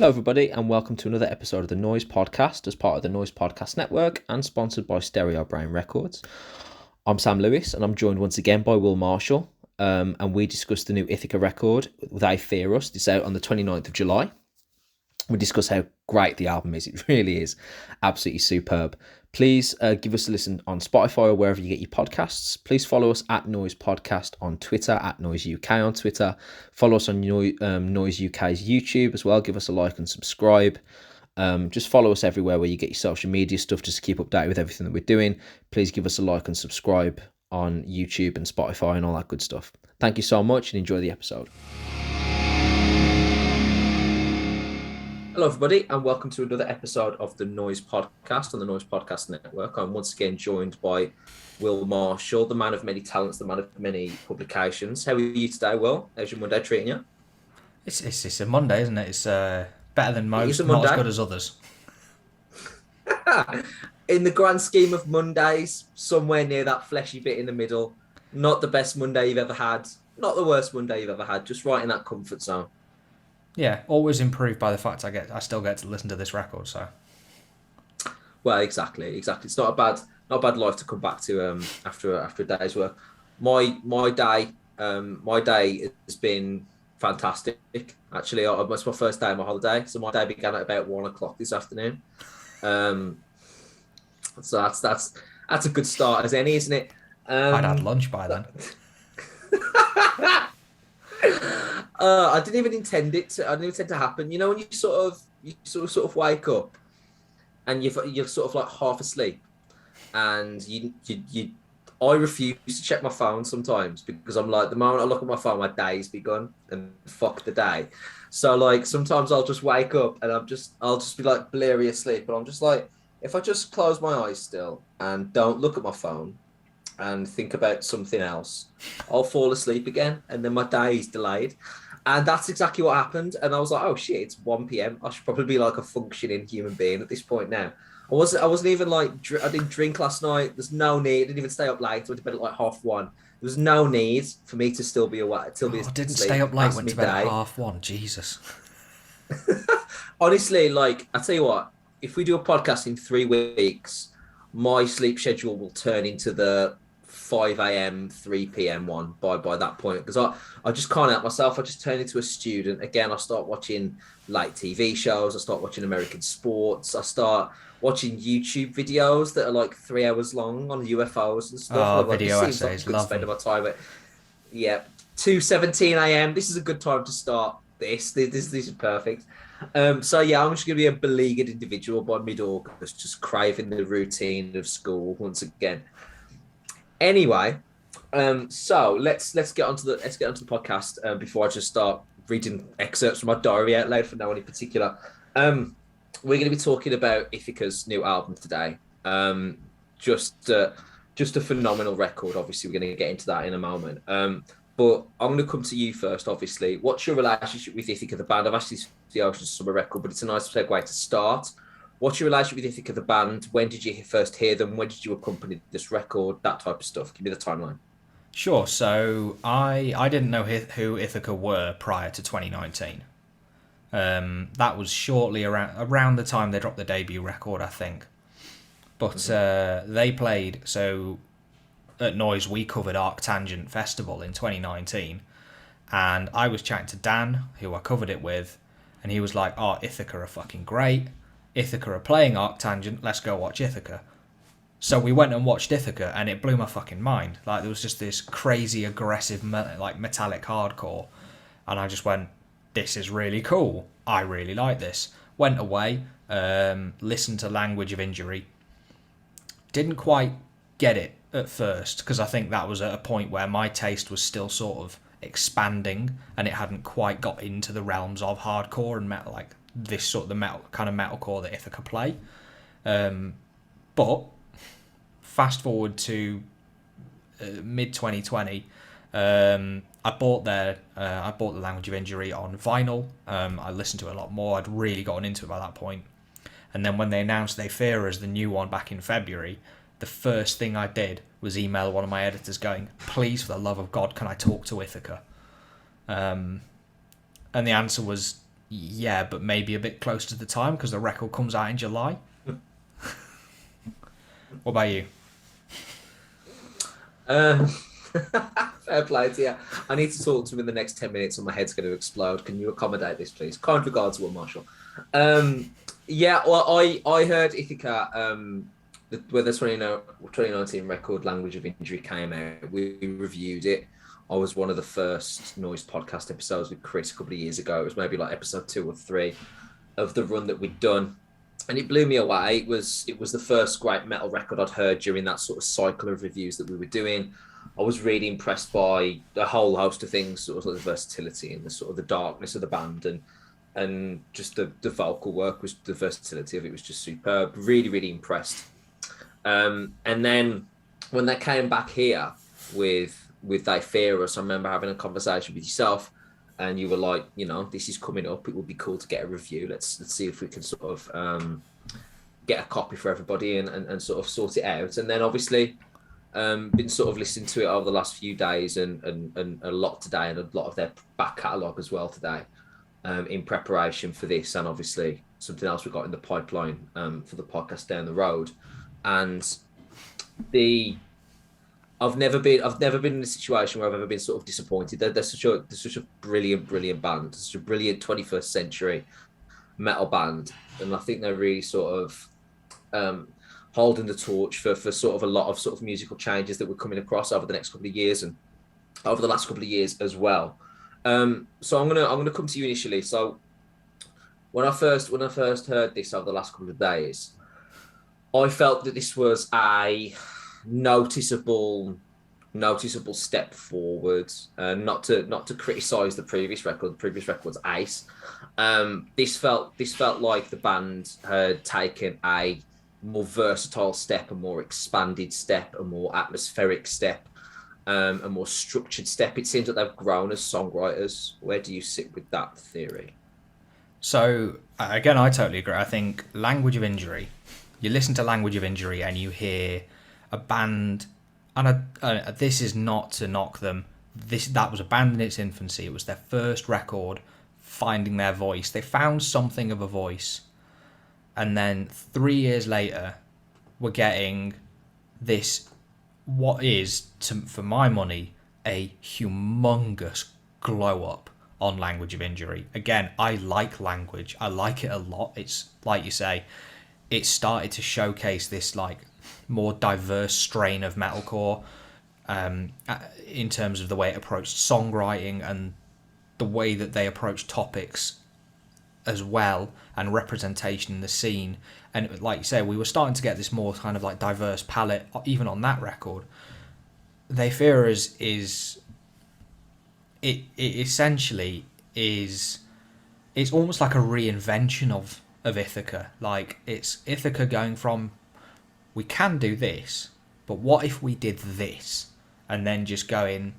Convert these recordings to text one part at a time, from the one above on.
Hello, everybody, and welcome to another episode of the Noizze Podcast as part of the Noizze Podcast Network and sponsored by Stereo Brain Records. I'm Sam Lewis, and I'm joined once again by Will Marshall, and we discuss the new Ithaca record, They Fear Us. It's out on the 29th of July. We discuss how great the album is. It really is absolutely superb. Please give us a listen on Spotify or wherever you get your podcasts. Please follow us at Noizze Podcast on Twitter, at Noizze UK on Twitter. Follow us on Noizze UK's YouTube as well. Give us a like and subscribe. Just follow us everywhere where you get your social media stuff, just to keep updated with everything that we're doing. Please give us a like and subscribe on YouTube and Spotify and all that good stuff. Thank you so much and enjoy the episode. Hello, everybody, and welcome to another episode of the Noizze Podcast on the Noizze Podcast Network. I'm once again joined by Will Marshall, the man of many talents, the man of many publications. How are you today, Will? How's your Monday treating you? It's a Monday, isn't it? It's better than most, not as good as others. In the grand scheme of Mondays, somewhere near that fleshy bit in the middle. Not the best Monday you've ever had. Not the worst Monday you've ever had. Just right in that comfort zone. Yeah, always improved by the fact I still get to listen to this record. So, well, exactly. It's not a bad life to come back to after a day's work. My day has been fantastic. Actually, it's my first day of my holiday, so my day began at about 1:00 this afternoon. So that's a good start as any, isn't it? I'd had lunch by then. I didn't even intend it to happen. You know, when you sort of wake up and you're sort of like half asleep, and I refuse to check my phone sometimes because I'm like, the moment I look at my phone, my day's begun and fuck the day. So like sometimes I'll just wake up and I'll just be like bleary asleep, and I'm just like, if I just close my eyes still and don't look at my phone and think about something else, I'll fall asleep again, and then my day is delayed. And that's exactly what happened. And I was like, oh shit, it's 1 p.m. I should probably be like a functioning human being at this point now. I wasn't even like, I didn't drink last night. There's no need. I didn't even stay up late. I went to bed at like 1:30. There was no need for me to still be awake. I didn't stay up late, went to bed at 1:30. Jesus. Honestly, like, I tell you what, if we do a podcast in 3 weeks, my sleep schedule will turn into the 5 a.m, 3 p.m. one by that point, because I just can't help myself. I just turn into a student again. I start watching like TV shows. I start watching American sports. I start watching YouTube videos that are like 3 hours long on UFOs and stuff. Oh, like, video essays, love them. My time. But yeah, 2:17 a.m. This is a good time to start this. This is perfect. So yeah, I'm just going to be a beleaguered individual by mid-August, just craving the routine of school once again. Anyway, so let's get onto the podcast before I just start reading excerpts from my diary out loud for no one in particular. We're going to be talking about Ithaca's new album today. Just a phenomenal record. Obviously, we're going to get into that in a moment. But I'm going to come to you first. Obviously, what's your relationship with Ithaca, the band? I've asked this for the Ocean Summer record, but it's a nice segue to start. What's your relationship with Ithaca, the band? When did you first hear them? When did you accompany this record? That type of stuff. Give me the timeline. Sure. So I didn't know who Ithaca were prior to 2019. That was shortly around the time they dropped the debut record, I think. But they played, so at Noizze we covered Arctangent Festival in 2019, and I was chatting to Dan, who I covered it with, and he was like, "Oh, Ithaca are fucking great. Ithaca are playing Arctangent, let's go watch Ithaca." So we went and watched Ithaca, and it blew my fucking mind. Like, there was just this crazy, aggressive, like metallic hardcore, and I just went, this is really cool. I really like this. Went away, listened to Language of Injury. Didn't quite get it at first, because I think that was at a point where my taste was still sort of expanding, and it hadn't quite got into the realms of hardcore and metal, like this sort of the metal kind of metalcore that Ithaca play. But fast forward to mid 2020, I bought the Language of Injury on vinyl. I listened to it a lot more. I'd really gotten into it by that point. And then when they announced They Fear Us, the new one, back in February, the first thing I did was email one of my editors going, "Please, for the love of God, can I talk to Ithaca?" And the answer was Yeah, but maybe a bit close to the time because the record comes out in July. What about you? Um, fair play to you. I need to talk to him in the next 10 minutes or my head's going to explode. Can you accommodate this, please? Kind regards, Will Marshall. Yeah, well, I heard Ithaca, when the 2019 record Language of Injury came out. We reviewed it. I was one of the first Noizze podcast episodes with Chris a couple of years ago. It was maybe like episode 2 or 3 of the run that we'd done. And it blew me away. It was the first great metal record I'd heard during that sort of cycle of reviews that we were doing. I was really impressed by a whole host of things, sort of like the versatility and the sort of the darkness of the band, and just the vocal work, was the versatility of it was just superb. Really, really impressed. And then when they came back here with They Fear Us, I remember having a conversation with yourself, and you were like, this is coming up. It would be cool to get a review. Let's see if we can sort of get a copy for everybody and sort of sort it out. And then obviously been sort of listening to it over the last few days and a lot today, and a lot of their back catalogue as well today, in preparation for this, and obviously something else we got in the pipeline for the podcast down the road. And I've never been in a situation where I've ever been sort of disappointed. They're such a brilliant band, such a brilliant 21st century metal band, and I think they're really sort of holding the torch for sort of a lot of sort of musical changes that we're coming across over the next couple of years and over the last couple of years as well. So I'm gonna come to you initially. So when I first heard this over the last couple of days, I felt that this was a noticeable step forward. Not to criticize the previous record. The previous record's ace. This felt like the band had taken a more versatile step, a more expanded step, a more atmospheric step, a more structured step. It seems that they've grown as songwriters. Where do you sit with that theory? So again, I totally agree. I think Language of Injury. You listen to Language of Injury and you hear a band, and this is not to knock them. That was a band in its infancy. It was their first record, finding their voice. They found something of a voice, and then 3 years later, we're getting this, what is, for my money, a humongous glow up on Language of Injury. Again, I like Language. I like it a lot. It's like you say, it started to showcase this like more diverse strain of metalcore, in terms of the way it approached songwriting and the way that they approach topics as well, and representation in the scene. And like you say, we were starting to get this more kind of like diverse palette even on that record. They Fear Us is it essentially is, it's almost like a reinvention of Ithaca. Like, it's Ithaca going from, we can do this, but what if we did this? And then just going,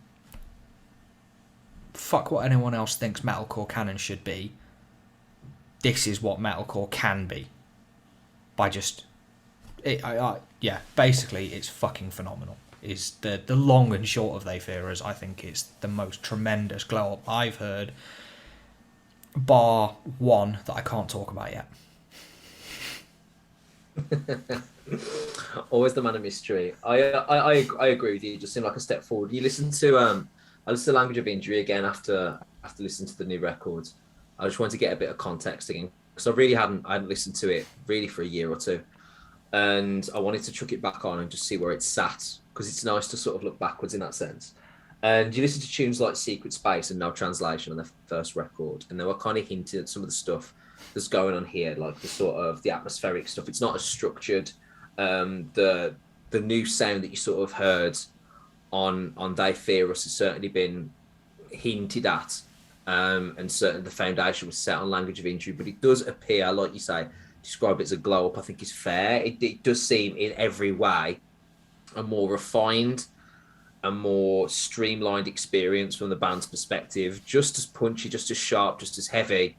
fuck what anyone else thinks metalcore can and should be. This is what metalcore can be. By just, yeah, basically it's fucking phenomenal. Is the long and short of They Fear Us. I think it's the most tremendous glow up I've heard, bar one that I can't talk about yet. Always the man of mystery. I agree with you. It just seemed like a step forward. You listen to I listened to Language of Injury again after listening to the new records. I just wanted to get a bit of context again, because I hadn't listened to it really for a year or two, and I wanted to chuck it back on and just see where it sat, because it's nice to sort of look backwards in that sense. And you listen to tunes like Secret Space and No Translation on their first record, and they were kind of hinting at some of the stuff that's going on here, like the sort of the atmospheric stuff. It's not as structured. The new sound that you sort of heard on They Fear Us has certainly been hinted at, and certainly the foundation was set on Language of Injury. But it does appear, like you say, describe it as a glow up, I think is fair. It does seem in every way a more refined, a more streamlined experience from the band's perspective, just as punchy, just as sharp, just as heavy.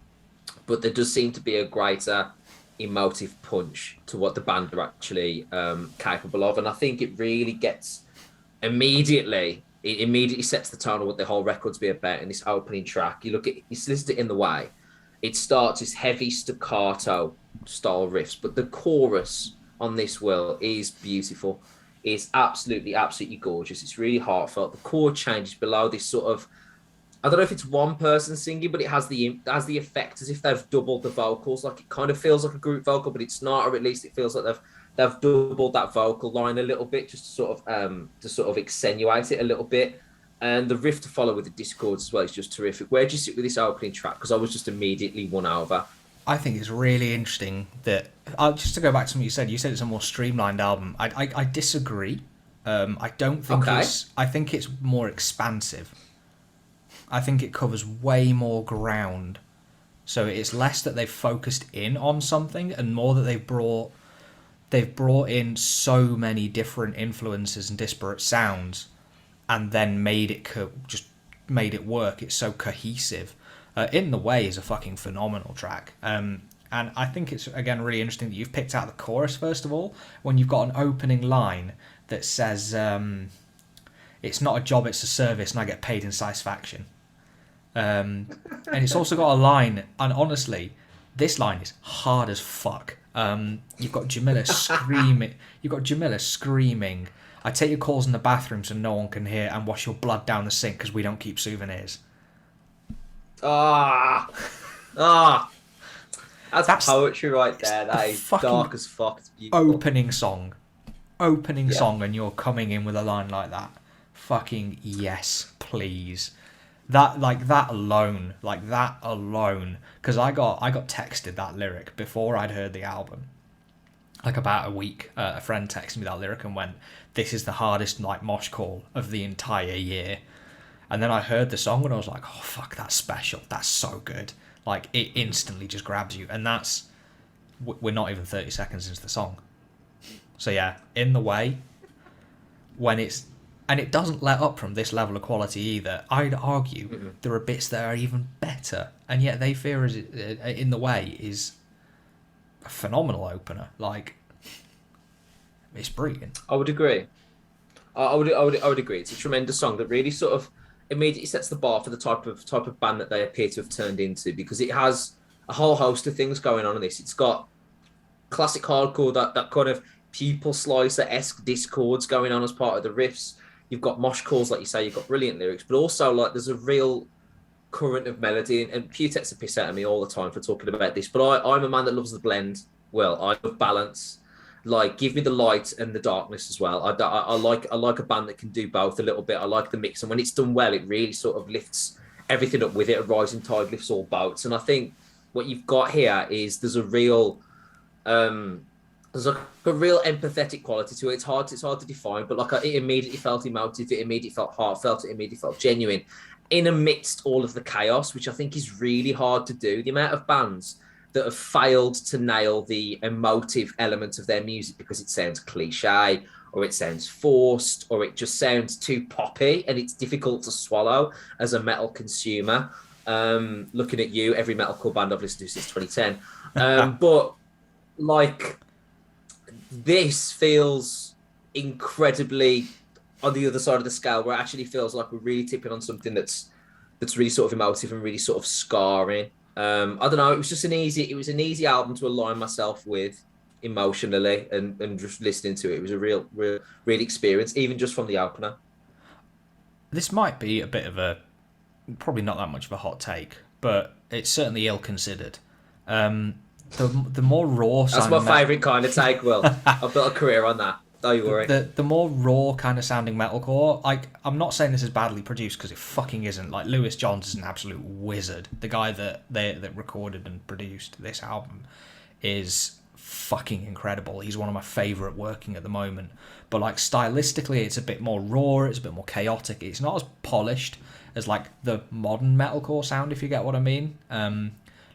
But there does seem to be a greater emotive punch to what the band are actually capable of. And I think it really gets it immediately sets the tone of what the whole record's be about in this opening track. You list it in the way. it starts this heavy staccato style riffs, but the chorus on this will is beautiful. It's absolutely gorgeous. It's really heartfelt. The chord changes below this sort of, I don't know if it's one person singing, but it has the effect as if they've doubled the vocals. Like it kind of feels like a group vocal, but it's not, or at least it feels like they've doubled that vocal line a little bit, just to sort of accentuate it a little bit. And the riff to follow with the discords as well is just terrific. Where do you sit with this opening track? Because I was just immediately won over. I think it's really interesting that just to go back to what you said it's a more streamlined album. I disagree. I don't think Okay. it's. I think it's more expansive. I think it covers way more ground. So it's less that they've focused in on something and more that they've brought in so many different influences and disparate sounds, and then just made it work. It's so cohesive. In the Way is a fucking phenomenal track. And I think it's again really interesting that you've picked out the chorus first of all, when you've got an opening line that says, "It's not a job, it's a service, and I get paid in satisfaction." And it's also got a line, and honestly, this line is hard as fuck. You've got Jamila screaming. You've got Jamila screaming. I take your calls in the bathroom so no one can hear, and wash your blood down the sink because we don't keep souvenirs. Ah, ah, that's That's poetry right there. That is fucking dark as fuck. It's beautiful. Opening Yeah. song, and you're coming in with a line like that. Fucking yes, please. That alone, because I got texted that lyric before I'd heard the album. Like about a week, a friend texted me that lyric and went, "This is the hardest like mosh call of the entire year." And then I heard the song and I was like, "Oh fuck, that's special. That's so good." Like it instantly just grabs you, and we're not even 30 seconds into the song. So yeah, In the Way, when it's and it doesn't let up from this level of quality either. I'd argue there are bits that are even better, and yet they fear as In the Way is a phenomenal opener. Like it's brilliant. I would agree. I would agree. It's a tremendous song that really sort of immediately sets the bar for the type of band that they appear to have turned into, because it has a whole host of things going on in this. It's got classic hardcore, that kind of people slicer-esque discords going on as part of the riffs. You've got mosh calls, like you say, you've got brilliant lyrics, but also like there's a real current of melody, and Pew takes a piss out of me all the time for talking about this, but I'm a man that loves the blend. Well, I love balance. Like, give me the light and the darkness as well. I like a band that can do both a little bit. I like the mix, and when it's done well, it really sort of lifts everything up with it. A rising tide lifts all boats, and I think what you've got here is there's like a real empathetic quality to it. It's hard to define, but like it immediately felt emotive. It immediately felt heartfelt. It immediately felt genuine, in amidst all of the chaos, which I think is really hard to do. The amount of bands that have failed to nail the emotive element of their music because it sounds cliche, or it sounds forced, or it just sounds too poppy, and it's difficult to swallow as a metal consumer. Looking at you, every metalcore band I've listened to since 2010. But like, this feels incredibly on the other side of the scale, where it actually feels like we're really tipping on something that's really sort of emotive and really sort of scarring. I don't know. It was an easy album to align myself with emotionally, and just listening to it. It was a real experience, even just from the opener. This might be a bit of probably not that much of a hot take, but it's certainly ill considered. The more raw That's sounding my favourite kind of take, Will. I've built a career on that. Don't you worry. the more raw kind of sounding metalcore, like I'm not saying this is badly produced because it fucking isn't. Like Lewis Johns is an absolute wizard. The guy that recorded and produced this album is fucking incredible. He's one of my favourite working at the moment. But like stylistically, it's a bit more raw. It's a bit more chaotic. It's not as polished as like the modern metalcore sound, if you get what I mean.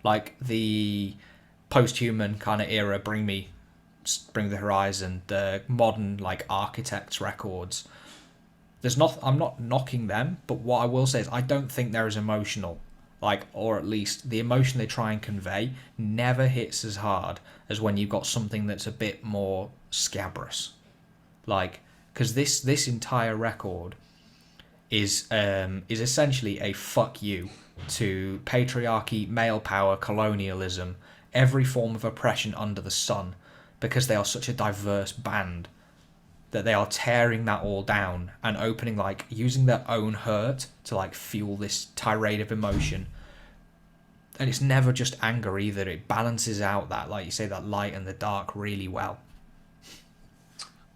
Like the post-human kind of era, Bring the Horizon, the modern like Architects records. I'm not knocking them, but what I will say is I don't think they're as emotional. Like, or at least the emotion they try and convey never hits as hard as when you've got something that's a bit more scabrous. Like, because this entire record is essentially a fuck you to patriarchy, male power, colonialism, every form of oppression under the sun, because they are such a diverse band that they are tearing that all down and opening, like, using their own hurt to, like, fuel this tirade of emotion. And it's never just anger either. It balances out that, like you say, that light and the dark really well.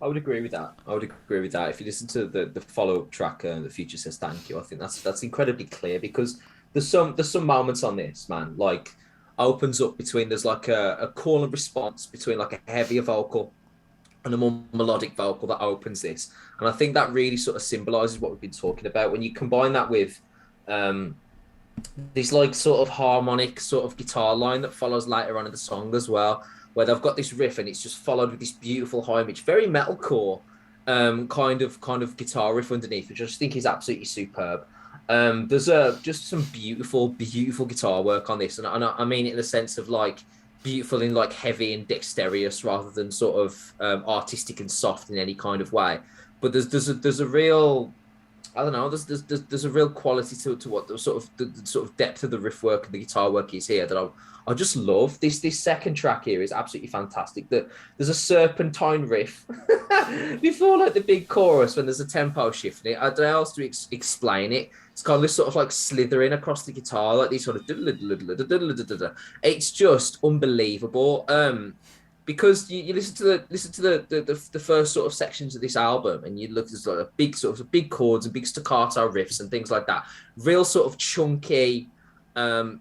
I would agree with that. I would agree with that. If you listen to the follow up track, The Future Says Thank You, I think that's incredibly clear because there's some moments on this, man, like opens up between there's like a call and response between like a heavier vocal and a more melodic vocal that opens this. And I think that really sort of symbolizes what we've been talking about. When you combine that with um, this like sort of harmonic sort of guitar line that follows later on in the song as well, where they've got this riff and it's just followed with this beautiful high pitch, very metalcore kind of guitar riff underneath, which I just think is absolutely superb. There's just some beautiful guitar work on this, and I mean it in the sense of like beautiful in like heavy and dexterous rather than sort of artistic and soft in any kind of way. But there's a real, I don't know. There's a real quality to what the sort of depth of the riff work and the guitar work is here that I just love. This second track here is absolutely fantastic. There's a serpentine riff before like the big chorus when there's a tempo shift in it. I don't know how else to explain it. It's kind of this sort of like slithering across the guitar, like these sort of. It's just unbelievable. Because you listen to the first sort of sections of this album and you look at sort of big chords and big staccato riffs and things like that, real sort of chunky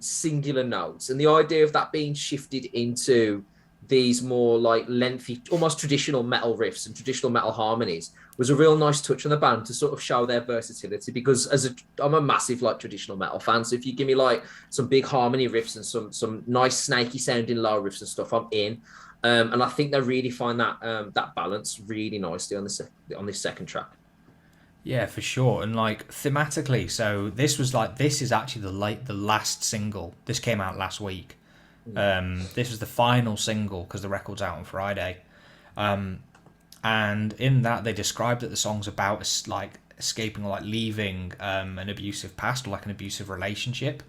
singular notes, and the idea of that being shifted into these more like lengthy, almost traditional metal riffs and traditional metal harmonies was a real nice touch on the band to sort of show their versatility, because I'm a massive like traditional metal fan, so if you give me like some big harmony riffs and some nice snaky sounding low riffs and stuff, I'm in. And I think they really find that balance really nicely on this second track. Yeah, for sure. And like thematically, so this is actually the last single. This came out last week. This was the final single because the record's out on Friday. And in that they described that the song's about like escaping or like leaving an abusive past or like an abusive relationship,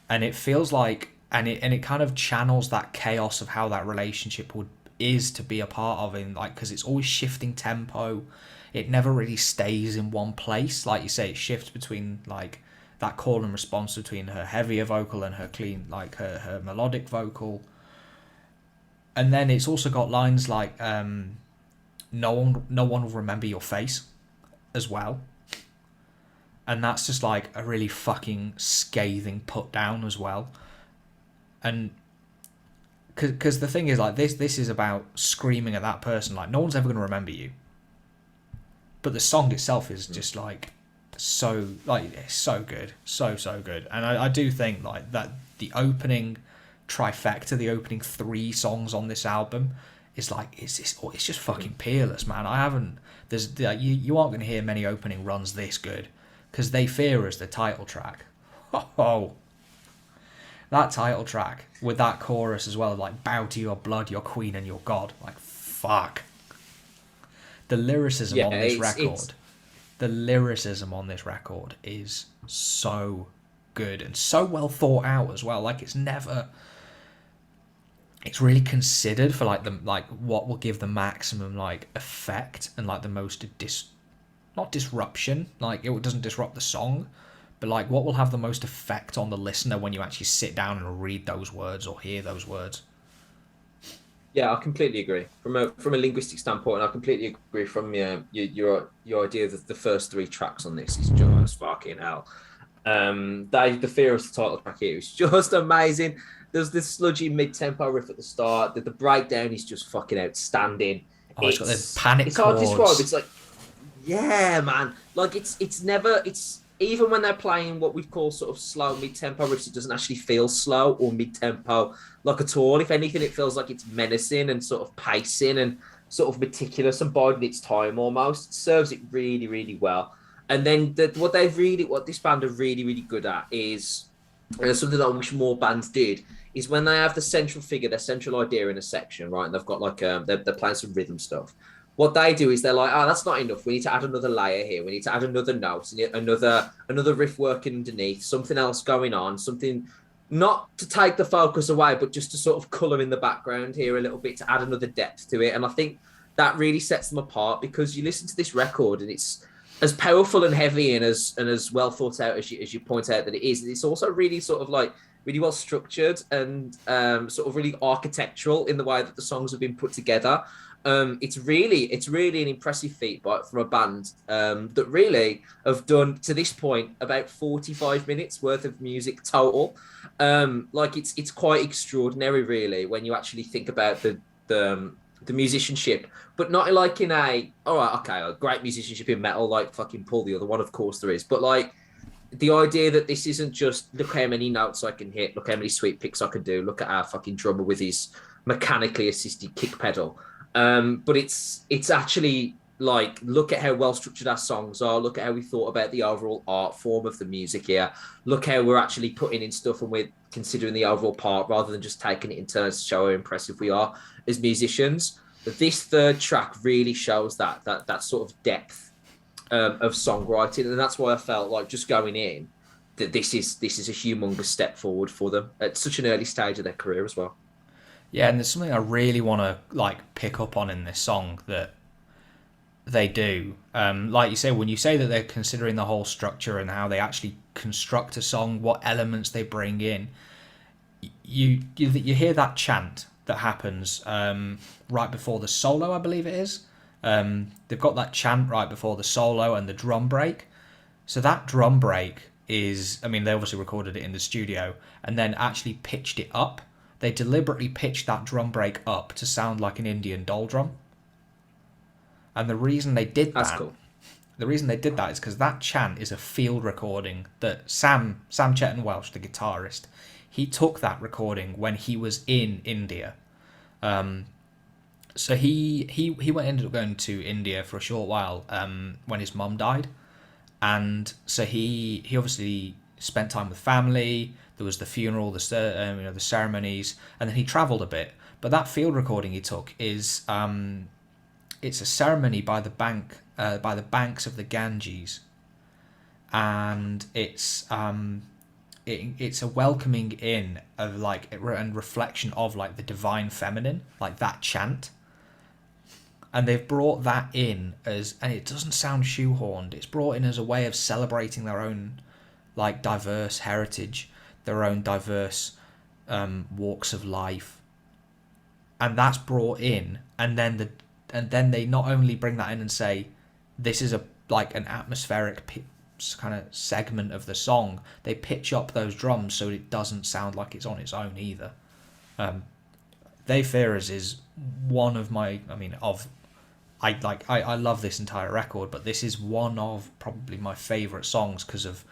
and it feels like and it kind of channels that chaos of how that relationship is to be a part of, in like, because it's always shifting tempo. It never really stays in one place. Like you say, it shifts between like that call and response between her heavier vocal and her clean, like her melodic vocal. And then it's also got lines like no one will remember your face as well. And that's just like a really fucking scathing put down as well. And because the thing is, like, this is about screaming at that person, like, no one's ever going to remember you. But the song itself is just like so, like, it's so good, so good. And I do think like that the opening trifecta, the opening 3 songs on this album is like it's just fucking peerless, man. You aren't going to hear many opening runs this good, because They Fear Us, the title track. Oh. That title track with that chorus as well, like, bow to your blood, your queen and your god. Like, fuck. The lyricism on this record. The lyricism on this record is so good and so well thought out as well. Like, it's really considered for like what will give the maximum like effect and like the most not disruption. Like, it doesn't disrupt the song, but like what will have the most effect on the listener when you actually sit down and read those words or hear those words. Yeah, I completely agree. From a linguistic standpoint, I completely agree from your idea that the first 3 tracks on this is just fucking hell. The Fear of the title track here is just amazing. There's this sludgy mid-tempo riff at the start. The breakdown is just fucking outstanding. Oh, it's got the panic It's hard to chords. describe. It's like, yeah, man. Like, it's never even when they're playing what we'd call sort of slow mid-tempo riffs, it doesn't actually feel slow or mid-tempo like at all. If anything, it feels like it's menacing and sort of pacing and sort of meticulous and biding its time almost. It serves it really, really well. And then what this band are really, really good at is something that I wish more bands did, is when they have the central figure, their central idea in a section, right? And they've got like they're playing some rhythm stuff. what they do is they're like, oh, that's not enough. We need to add another layer here. We need to add another note, another riff working underneath, something else going on, something not to take the focus away, but just to sort of colour in the background here a little bit to add another depth to it. And I think that really sets them apart because you listen to this record and it's as powerful and heavy and as well thought out as you point out that it is. It's also really sort of like really well structured and sort of really architectural in the way that the songs have been put together. It's really an impressive feat from a band that really have done to this point about 45 minutes worth of music total. Like it's quite extraordinary, really, when you actually think about the musicianship, but not like in a all right, okay, a great musicianship in metal, like fucking Paul the other one, of course there is, but like the idea that this isn't just look how many notes I can hit, look how many sweep picks I can do, look at our fucking drummer with his mechanically assisted kick pedal. But it's actually like look at how well structured our songs are, look at how we thought about the overall art form of the music here, look how we're actually putting in stuff and we're considering the overall part rather than just taking it in turns to show how impressive we are as musicians. But this third track really shows that sort of depth of songwriting, and that's why I felt like just going in that this is a humongous step forward for them at such an early stage of their career as well. Yeah, and there's something I really want to like pick up on in this song that they do. Like you say, when you say that they're considering the whole structure and how they actually construct a song, what elements they bring in, you hear that chant that happens right before the solo, I believe it is. They've got that chant right before the solo and the drum break. So that drum break is, I mean, they obviously recorded it in the studio and then actually pitched it up. They deliberately pitched that drum break up to sound like an Indian doll drum. And the reason they did That's that, cool. the reason they did that is because that chant is a field recording that Sam Chetton Welsh, the guitarist, he took that recording when he was in India. So ended up going to India for a short while when his mum died, and so he obviously spent time with family. There was the funeral, the ceremonies, and then he travelled a bit. But that field recording he took is it's a ceremony by the banks of the Ganges, and it's a welcoming in of like and reflection of like the divine feminine, like that chant. And they've brought that in and it doesn't sound shoehorned. It's brought in as a way of celebrating their own like diverse heritage, their own diverse walks of life, and that's brought in. And then they not only bring that in and say this is a like an atmospheric kind of segment of the song. They pitch up those drums so it doesn't sound like it's on its own either. They Fear Us is one of my, I love this entire record, but this is one of probably my favourite songs because of,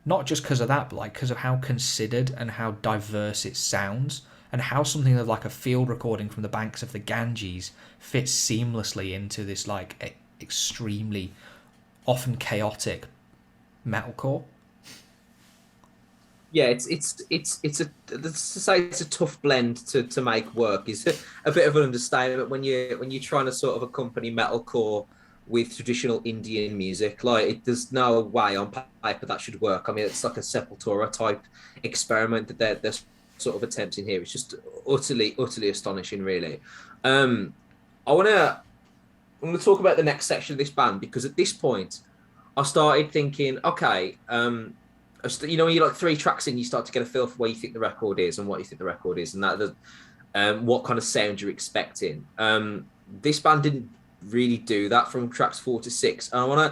not just because of that, but like because of how considered and how diverse it sounds, and how something of like a field recording from the banks of the Ganges fits seamlessly into this like extremely often chaotic metalcore. Yeah, it's a tough blend to make work. Is a bit of an understatement when you're trying to sort of accompany metalcore with traditional Indian music. Like there's no way on paper that should work. I mean, it's like a Sepultura type experiment that they're sort of attempting here. It's just utterly astonishing, really. I'm gonna talk about the next section of this band because at this point I started thinking, okay, when you're like 3 tracks in, you start to get a feel for where you think the record is and what you think the record is, and what kind of sound you're expecting. This band didn't really do that from tracks 4 to 6. And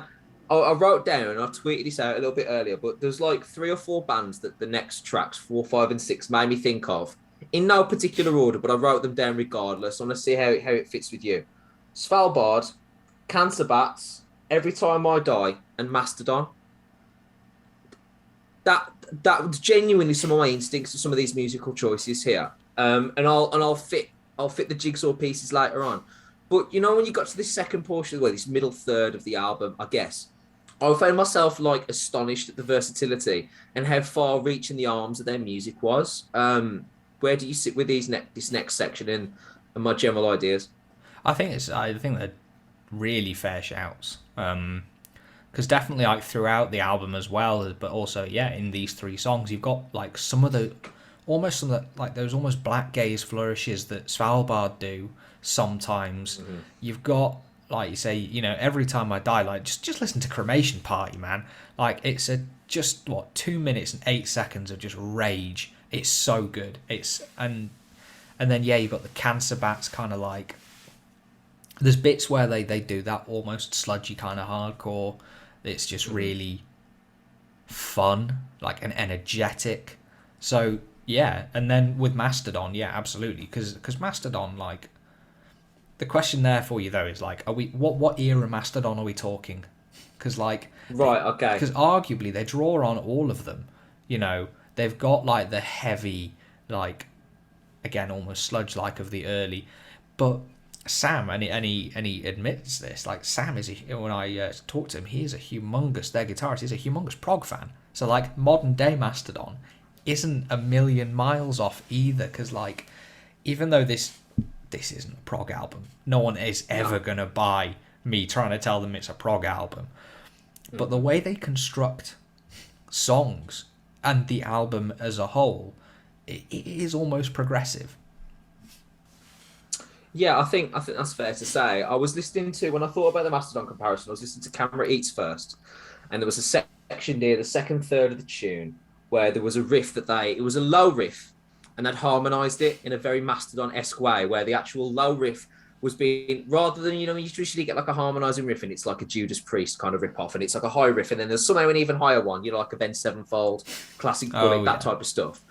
I wrote down, and I tweeted this out a little bit earlier, but there's like 3 or 4 bands that the next tracks 4, 5, and 6 made me think of in no particular order, but I wrote them down regardless. I want to see how it fits with you. Svalbard, Cancer Bats, Every Time I Die, and Mastodon. That was genuinely some of my instincts for some of these musical choices here. And I'll fit the jigsaw pieces later on. But when you got to this second portion, this middle third of the album, I guess, I found myself like astonished at the versatility and how far-reaching the arms of their music was. Where do you sit with this next section and my general ideas? I think that really fair shouts. Because definitely like throughout the album as well, but also in these three songs you've got like some of the like those almost black gaze flourishes that Svalbard do sometimes. Mm-hmm. You've got, like you say, every time I die, like just listen to Cremation Party, man. Like it's a just what 2 minutes and 8 seconds of just rage. It's so good. And then you've got the Cancer Bats kind of like. There's bits where they do that almost sludgy kind of hardcore. It's just really fun, like, and energetic. So and then with Mastodon, absolutely, because Mastodon, like, the question there for you though is like, are we what era Mastodon are we talking? Because like, Right, okay. because arguably they draw on all of them. They've got like the heavy, like, again almost sludge like of the early, but Sam, and he admits this. Like Sam when I talk to him, he is a humongous. Their guitarist, he's a humongous prog fan. So like modern day Mastodon isn't a million miles off either. Because like, even though this isn't a prog album, no one is ever gonna buy me trying to tell them it's a prog album. But the way they construct songs and the album as a whole, it is almost progressive. Yeah, I think that's fair to say. I was listening to, when I thought about the Mastodon comparison, I was listening to Camera Eats first, and there was a section near the second third of the tune where there was a riff it was a low riff, and they'd harmonised it in a very Mastodon-esque way, where the actual low riff was being, rather than, you usually get like a harmonising riff and it's like a Judas Priest kind of rip-off, and it's like a high riff, and then there's somehow an even higher one, like Avenged Sevenfold, Classic Bullet, that type of stuff.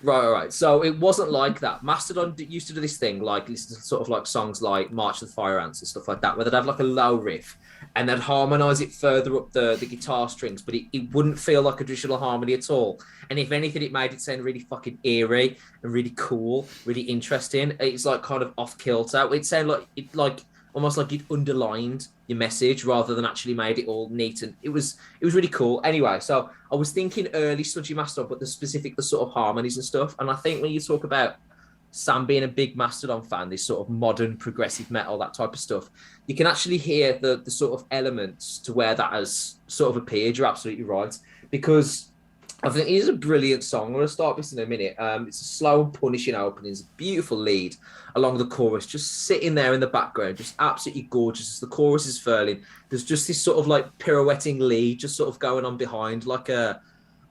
Right. So it wasn't like that. Mastodon used to do this thing, like listen to sort of like songs like March of the Fire Ants and stuff like that, where they'd have like a low riff and they'd harmonise it further up the guitar strings, but it wouldn't feel like a traditional harmony at all. And if anything, it made it sound really fucking eerie and really cool, really interesting. It's like kind of off kilter. It sounded like almost like it underlined your message rather than actually made it all neat, and it was really cool. Anyway, so I was thinking early sludgy Mastodon, but the sort of harmonies and stuff. And I think when you talk about Sam being a big Mastodon fan, this sort of modern progressive metal, that type of stuff, you can actually hear the sort of elements to where that has sort of appeared. You're absolutely right, because I think it is a brilliant song. I'm going to start this in a minute. It's a slow and punishing opening. It's a beautiful lead along the chorus, just sitting there in the background, just absolutely gorgeous as the chorus is furling. There's just this sort of like pirouetting lead just sort of going on behind, like an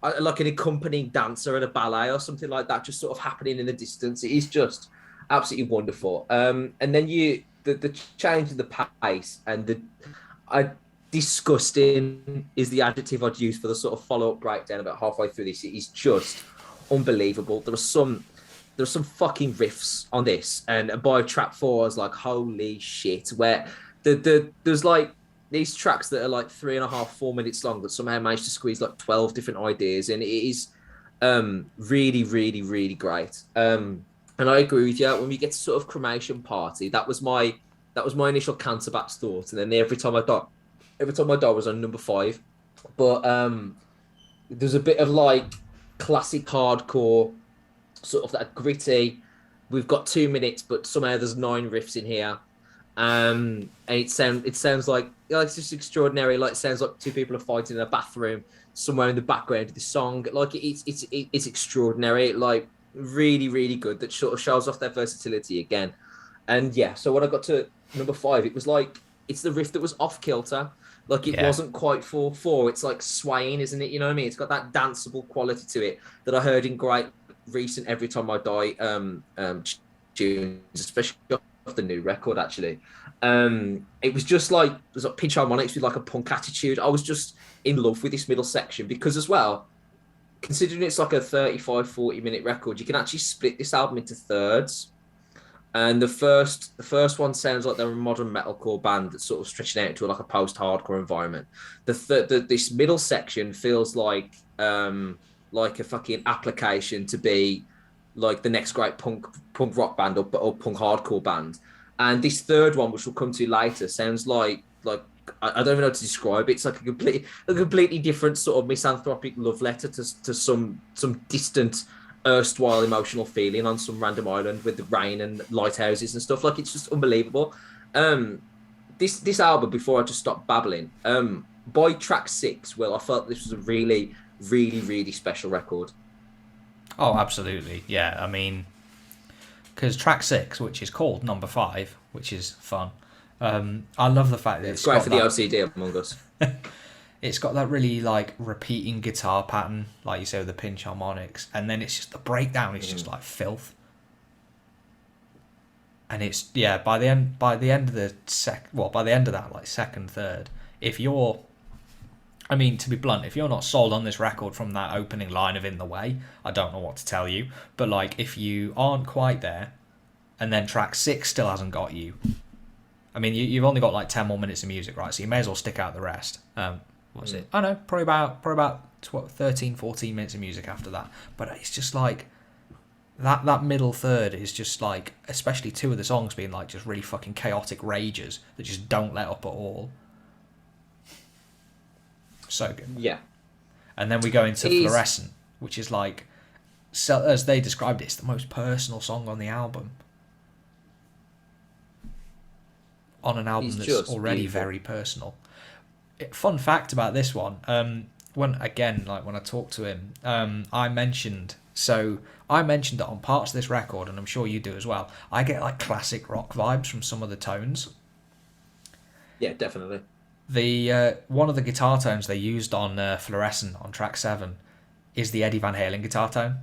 accompanying dancer at a ballet or something like that, just sort of happening in the distance. It is just absolutely wonderful. And then the change in the pace and disgusting is the adjective I'd use for the sort of follow-up breakdown about halfway through this. It is just unbelievable. There are some fucking riffs on this, and by track 4 I was like, holy shit, where there's like these tracks that are like 3.5-4 minutes long that somehow managed to squeeze like 12 different ideas, and it is really, really, really great. And I agree with you. When we get to sort of Cremation Party, that was my initial Cancer Bats thought, and then every time I died was on number 5. But there's a bit of like classic hardcore, sort of that gritty. We've got 2 minutes, but somehow there's 9 riffs in here, and it sounds like it's just extraordinary. Like it sounds like 2 people are fighting in a bathroom somewhere in the background of the song. Like it's extraordinary. Like really, really good. That sort of shows off their versatility again. And so when I got to number 5, it was like it's the riff that was off kilter. Like it wasn't quite 4/4. It's like swaying, isn't it? You know what I mean? It's got that danceable quality to it that I heard in great recent Every Time I Die tunes, especially off the new record. Actually, it was just like there's like pinch harmonics with like a punk attitude. I was just in love with this middle section because, as well, considering it's like a 35-40 minute record, you can actually split this album into thirds. And the first one sounds like they're a modern metalcore band that's sort of stretching out into like a post-hardcore environment. This middle section feels like a fucking application to be like the next great punk rock band or punk hardcore band. And this third one, which we'll come to later, sounds like I don't even know how to describe it. It's like a completely different sort of misanthropic love letter to some distant erstwhile emotional feeling on some random island with the rain and lighthouses and stuff. Like it's just unbelievable. this album, before I just stop babbling, by track 6, well, I felt this was a really, really, really special record. Oh, absolutely. Yeah, I mean, because track 6, which is called Number 5, which is fun. I love the fact that It's great for the OCD among us. it's got that really like repeating guitar pattern, like you say with the pinch harmonics, and then it's just the breakdown is just like filth. And it's by the end of that like second third, if you're, I mean, to be blunt, if you're not sold on this record from that opening line of In the Way, I don't know what to tell you. But like, if you aren't quite there, and then track 6 still hasn't got you, I mean, you've only got like 10 more minutes of music, right? So you may as well stick out the rest. What's it? I know, probably about 13, 14 minutes of music after that. But it's just like that middle third is just like, especially 2 of the songs being like just really fucking chaotic rages that just don't let up at all. So good. Yeah. And then we go into Fluorescent, which is like, so as they described it, it's the most personal song on the album. On an album that's already beautiful. Very personal. Fun fact about this one, when I talked to him, I mentioned that on parts of this record, and I'm sure you do as well, I get like classic rock vibes from some of the tones. Yeah, definitely. The one of the guitar tones they used on Fluorescent on track 7 is the Eddie Van Halen guitar tone.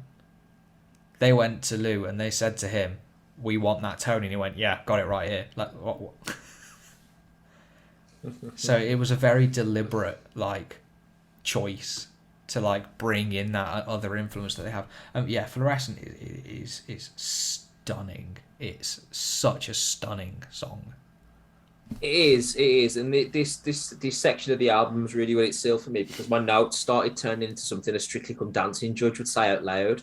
They went to Lou and they said to him, "We want that tone," and he went, "Yeah, got it right here." Like what? So it was a very deliberate like choice to like bring in that other influence that they have. Fluorescent is stunning. It's such a stunning song. It is, and this section of the album was really well itself for me, because my notes started turning into something a Strictly Come Dancing judge would say out loud.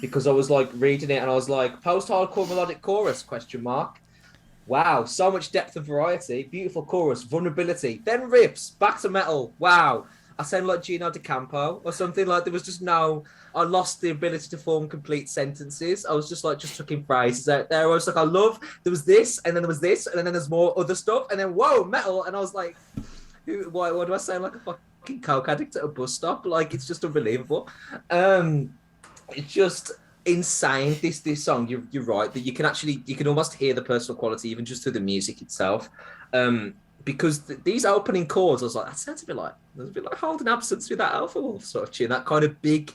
Because I was like reading it and I was like, post-hardcore melodic chorus, question mark. Wow, so much depth and variety, beautiful chorus, vulnerability, then riffs, back to metal. Wow, I sound like Gino D'Acampo or something. Like there was just I lost the ability to form complete sentences. I was just like chucking phrases out there. I was like, there was this, and then there was this, and then there's more other stuff, and then whoa, metal, and I was like, why do I sound like a fucking coke addict at a bus stop? Like it's just unbelievable. It's just insane. This song, you're right, that you can almost hear the personal quality even just through the music itself. Because these opening chords, I was like, that sounds a bit like Holding Absence with that Alpha Wolf sort of tune. That kind of big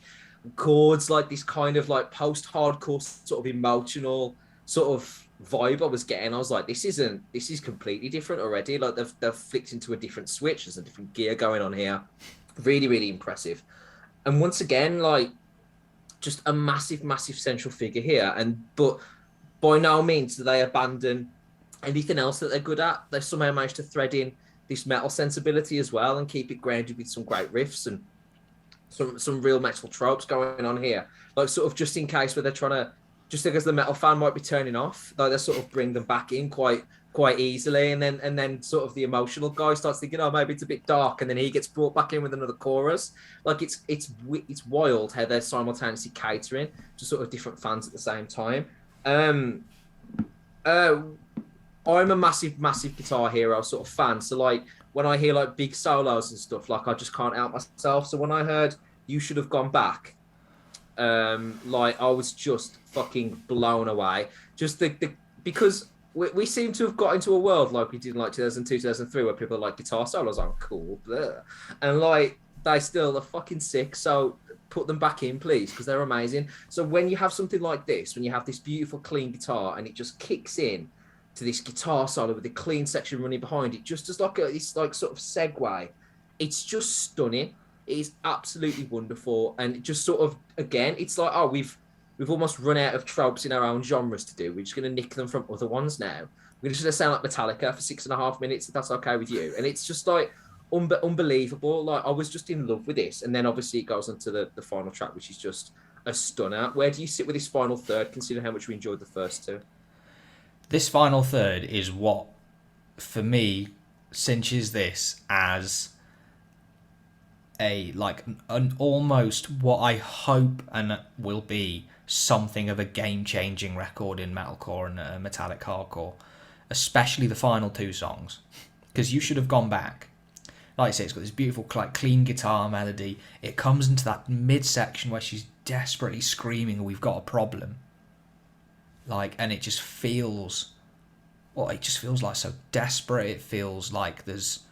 chords, like this kind of like post-hardcore sort of emotional sort of vibe I was getting. I was like, this is completely different already. Like they've flicked into a different switch. There's a different gear going on here. Really, really impressive. And once again, like just a massive, massive central figure here. But by no means do they abandon anything else that they're good at. They somehow managed to thread in this metal sensibility as well and keep it grounded with some great riffs and some real metal tropes going on here. Like sort of just in case where they're trying to, just because the metal fan might be turning off, like they sort of bring them back in quite easily, and then sort of the emotional guy starts thinking, oh, maybe it's a bit dark, and then he gets brought back in with another chorus. Like it's wild how they're simultaneously catering to sort of different fans at the same time. I'm a massive, massive Guitar Hero sort of fan. So like when I hear like big solos and stuff, like I just can't help myself. So when I heard You Should Have Gone Back, like I was just fucking blown away. Just because we seem to have got into a world like we did in like 2002, 2003, where people are like, guitar solos aren't cool, blah. And like they still are fucking sick. So put them back in, please, because they're amazing. So when you have something like this, when you have this beautiful clean guitar and it just kicks in to this guitar solo with the clean section running behind it, just as like this like sort of segue, it's just stunning. It is absolutely wonderful. And it just sort of, again, it's like, oh, we've almost run out of tropes in our own genres to do. We're just going to nick them from other ones now. We're just going to sound like Metallica for 6.5 minutes, if that's okay with you. And it's just like unbelievable. Like I was just in love with this. And then obviously it goes into the final track, which is just a stunner. Where do you sit with this final third, considering how much we enjoyed the first two? This final third is what, for me, cinches this as an almost what I hope and will be something of a game-changing record in metalcore and metallic hardcore. especially the final two songs, because you should have gone back. Like I say, it's got this beautiful, like, clean guitar melody. It comes into that mid-section where she's desperately screaming, "We've got a problem." Like, and it just feels, well, it just feels like so desperate. It feels like there's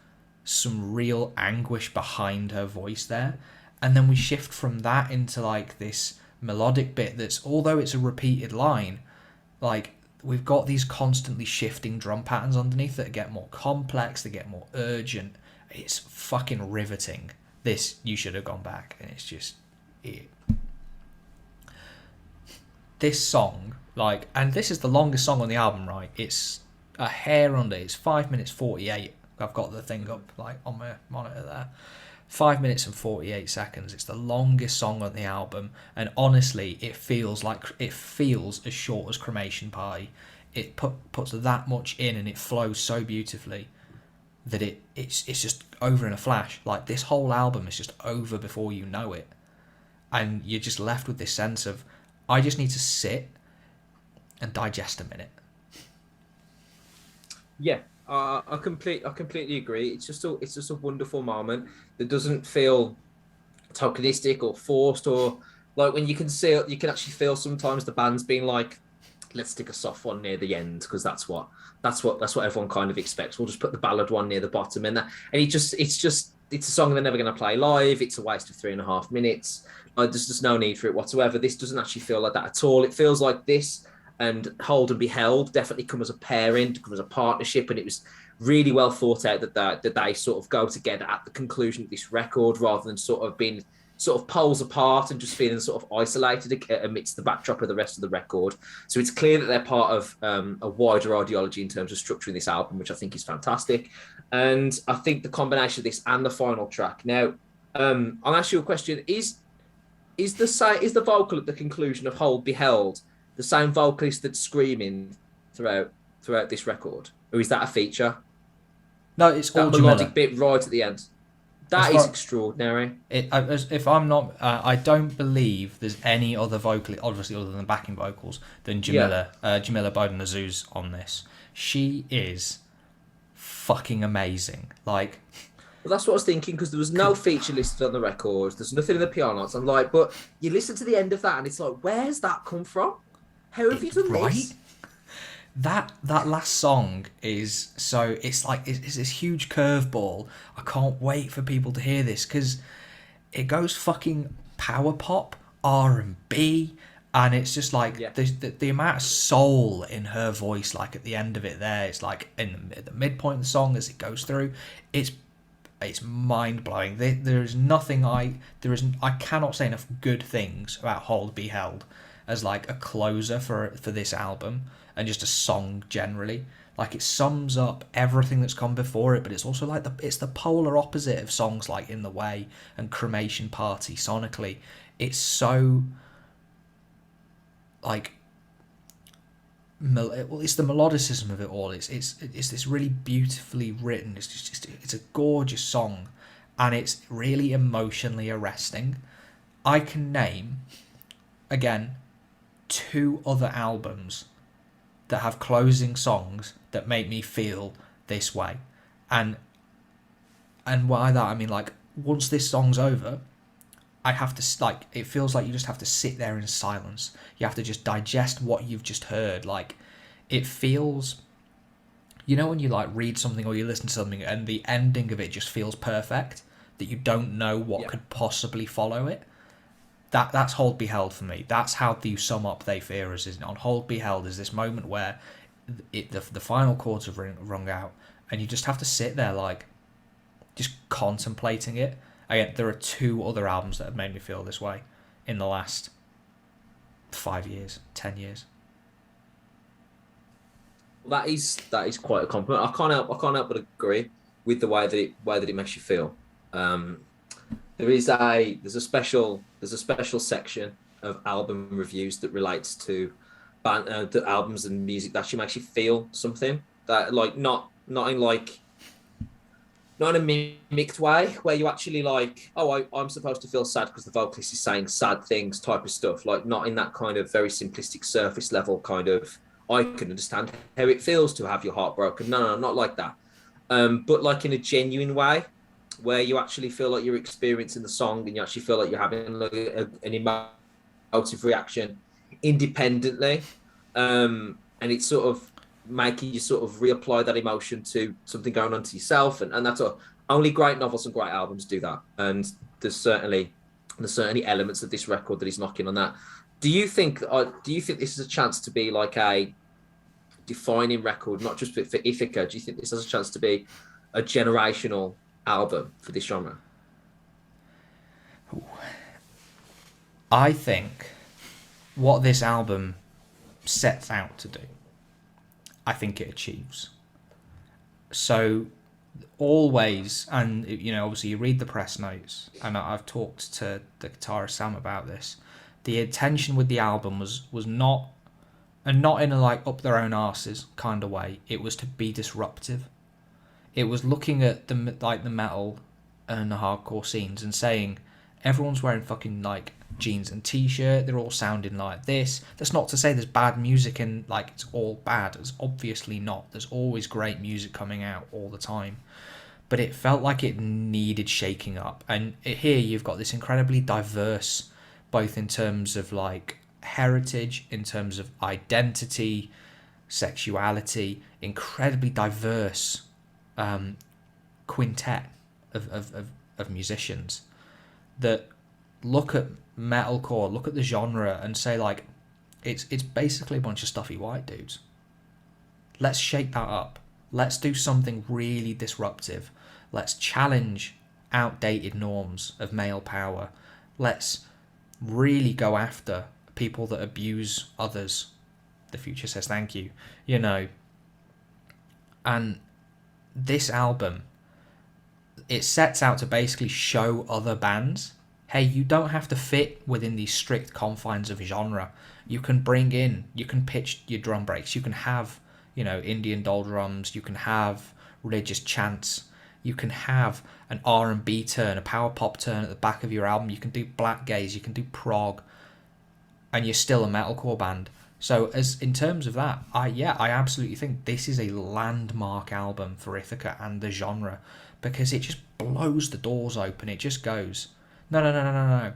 some real anguish behind her voice there. And then we shift from that into, like, this melodic bit that's, although it's a repeated line, like, we've got these constantly shifting drum patterns underneath that get more complex, they get more urgent. It's fucking riveting. This, you should have gone back, and it's just it. This song, like, and this is the longest song on the album, right? It's a hair under. It's 5 minutes 48. I've got the thing up, like, on my monitor there. 5 minutes and 48 seconds. It's the longest song on the album, and honestly, it feels as short as Cremation Party. It puts that much in, and it flows so beautifully that it's just over in a flash. Like, this whole album is just over before you know it, and you're just left with this sense of, I just need to sit and digest a minute. Yeah, I completely agree. It's just a wonderful moment that doesn't feel tokenistic or forced, or like when you can actually feel sometimes the band's being like, let's stick a soft one near the end because that's what everyone kind of expects. We'll just put the ballad one near the bottom, and it's a song they're never going to play live. It's a waste of 3.5 minutes. There's just no need for it whatsoever. This doesn't actually feel like that at all. It feels like this and Hold and Be Held definitely come as a pairing, come as a partnership, and it was really well thought out that they sort of go together at the conclusion of this record, rather than sort of being sort of poles apart and just feeling sort of isolated amidst the backdrop of the rest of the record. So it's clear that they're part of a wider ideology in terms of structuring this album, which I think is fantastic. And I think the combination of this and the final track. Now, I'll ask you a question: Is the vocal at the conclusion of Hold Be Held the same vocalist that's screaming throughout this record, or is that a feature? No, it's all that melodic Jamila. bit right at the end. That is extraordinary. If I'm not, I don't believe there's any other vocalist, obviously other than backing vocals, than Jamila. Jamila Bowden Azuz on this. She is fucking amazing. Like, well, that's what I was thinking, because there was no feature listed on the record. There's nothing in the piano notes. I'm like, but you listen to the end of that, and it's like, where's that come from? How have you done this? That last song is so, it's like, it's this huge curveball. I can't wait for people to hear this, because it goes fucking power pop, R&B, and it's just like, the amount of soul in her voice, like at the end of it there, it's like at the midpoint of the song as it goes through, it's mind blowing. There is nothing I cannot say enough good things about Hold Be Held as like a closer for this album, and just a song generally. Like, it sums up everything that's come before it, but it's also like it's the polar opposite of songs like In the Way and Cremation Party sonically. It's so like it's the melodicism of it all. It's this really beautifully written. It's a gorgeous song, and it's really emotionally arresting. I can name, again, 2 other albums that have closing songs that make me feel this way, and by that I mean, like, once this song's over, I have to, like, it feels like you just have to sit there in silence. You have to just digest what you've just heard. Like, it feels, you know, when you like read something or you listen to something and the ending of it just feels perfect, that you don't know what could possibly follow it. That's Hold Be Held for me. That's how you sum up They Fear Us, isn't it? On Hold Be Held is this moment where the final chords have rung out, and you just have to sit there, like, just contemplating it. Again, there are 2 other albums that have made me feel this way in the last 5 years, 10 years. That is quite a compliment. I can't help but agree with the way that it makes you feel. There's a special section of album reviews that relates to the albums and music that actually makes you feel something, that, like, not in a mimicked way where you actually like, oh, I'm supposed to feel sad because the vocalist is saying sad things type of stuff. Like, not in that kind of very simplistic surface level kind of, I can understand how it feels to have your heart broken. No, not like that. But like in a genuine way, where you actually feel like you're experiencing the song and you actually feel like you're having like an emotive reaction independently, and it's sort of making you sort of reapply that emotion to something going on to yourself, and that's all. Only great novels and great albums do that, and there's certainly elements of this record that is knocking on that. Do you think this is a chance to be like a defining record, not just for Ithaca? Do you think this has a chance to be a generational album for this genre? I think what this album sets out to do, I think it achieves. So always, and you know, obviously you read the press notes, and I've talked to the guitarist Sam about this. The intention with the album was not, and not in a like up their own arses kind of way. It was to be disruptive. It was looking at the metal and the hardcore scenes and saying everyone's wearing fucking like jeans and t-shirt. They're all sounding like this. That's not to say there's bad music and like it's all bad. It's obviously not. There's always great music coming out all the time. But it felt like it needed shaking up. And here you've got this incredibly diverse, both in terms of like heritage, in terms of identity, sexuality, incredibly diverse quintet of musicians that look at metalcore, look at the genre, and say like, it's basically a bunch of stuffy white dudes. Let's shake that up. Let's do something really disruptive. Let's challenge outdated norms of male power. Let's really go after people that abuse others. The future says thank you, you know. And this album, it sets out to basically show other bands, hey, you don't have to fit within these strict confines of genre. You can you can pitch your drum breaks, you can have, you know, Indian doll drums, you can have religious chants, you can have an R&B turn, a power pop turn at the back of your album, you can do black gaze, you can do prog, and you're still a metalcore band. So as in terms of that, I absolutely think this is a landmark album for Ithaca and the genre, because it just blows the doors open. It just goes, no.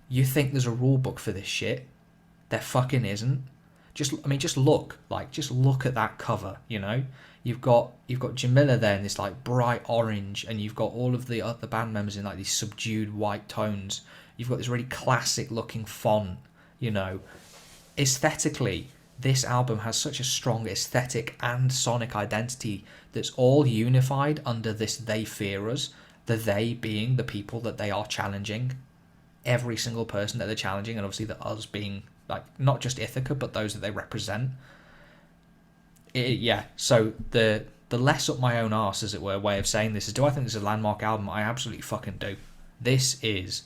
You think there's a rule book for this shit? There fucking isn't. Just look at that cover. You know, you've got Jamila there in this like bright orange, and you've got all of the other band members in like these subdued white tones. You've got this really classic looking font. You know, aesthetically, this album has such a strong aesthetic and sonic identity that's all unified under this "they fear us," the they being the people that they are challenging, every single person that they're challenging, and obviously the us being like not just Ithaca but those that they represent. So the less up my own arse, as it were, way of saying this is, do I think this is a landmark album? I absolutely fucking do. This is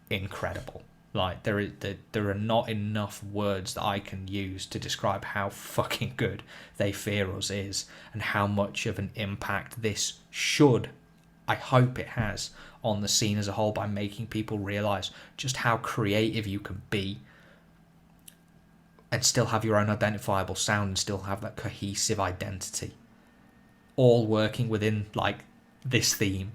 incredible. Like there are not enough words that I can use to describe how fucking good They Fear Us is, and how much of an impact this should, I hope it has, on the scene as a whole, by making people realise just how creative you can be and still have your own identifiable sound and still have that cohesive identity, all working within like this theme.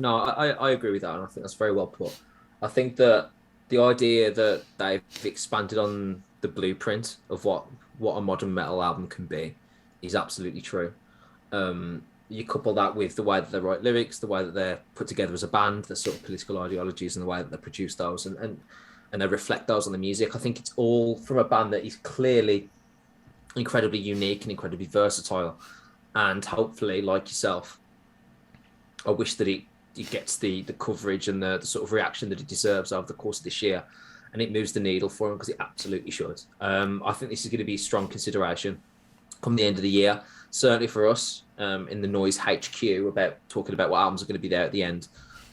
No, I agree with that, and I think that's very well put. I think that the idea that they've expanded on the blueprint of what a modern metal album can be is absolutely true. You couple that with the way that they write lyrics, the way that they're put together as a band, the sort of political ideologies, and the way that they produce those, and they reflect those on the music. I think it's all from a band that is clearly incredibly unique and incredibly versatile, and hopefully, like yourself, I wish that it gets the coverage and the sort of reaction that it deserves over the course of this year, and it moves the needle for them, because it absolutely should. I think this is going to be a strong consideration come the end of the year, certainly for us in the Noizze HQ, about talking about what albums are going to be there at the end.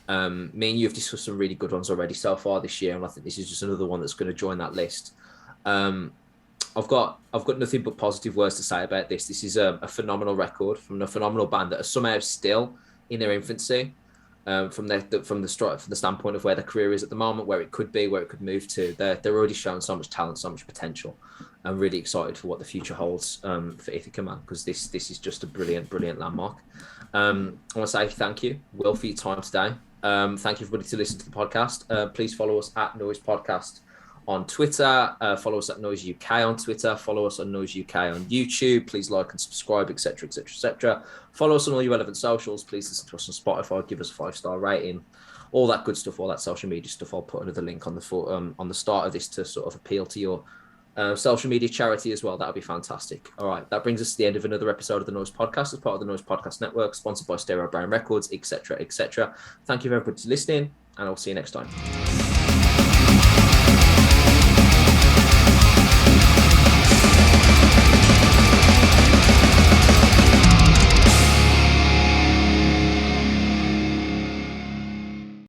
Me and you have discussed some really good ones already so far this year, and I think this is just another one that's going to join that list. I've got nothing but positive words to say about this. This is a phenomenal record from a phenomenal band that are somehow still in their infancy. from the standpoint of where their career is at the moment, where it could be, where it could move to. They're already showing so much talent, so much potential. I'm really excited for what the future holds for Ithaca, man, because this is just a brilliant landmark. I want to say thank you, Will, for your time today. Thank you, everybody, to listen to the podcast. Please follow us at Noizze Podcast on Twitter. Follow us at Noizze UK on Twitter. Follow us on Noizze UK on YouTube. Please like and subscribe, etc., etc., etc. Follow us on all your relevant socials. Please listen to us on Spotify. Give us a 5-star rating. All that good stuff, all that social media stuff. I'll put another link on the start of this to sort of appeal to your social media charity as well. That would be fantastic. All right, that brings us to the end of another episode of the Noizze Podcast as part of the Noizze Podcast Network, sponsored by Stereo Brown Records, etc., etc. Thank you everybody for listening, and I'll see you next time.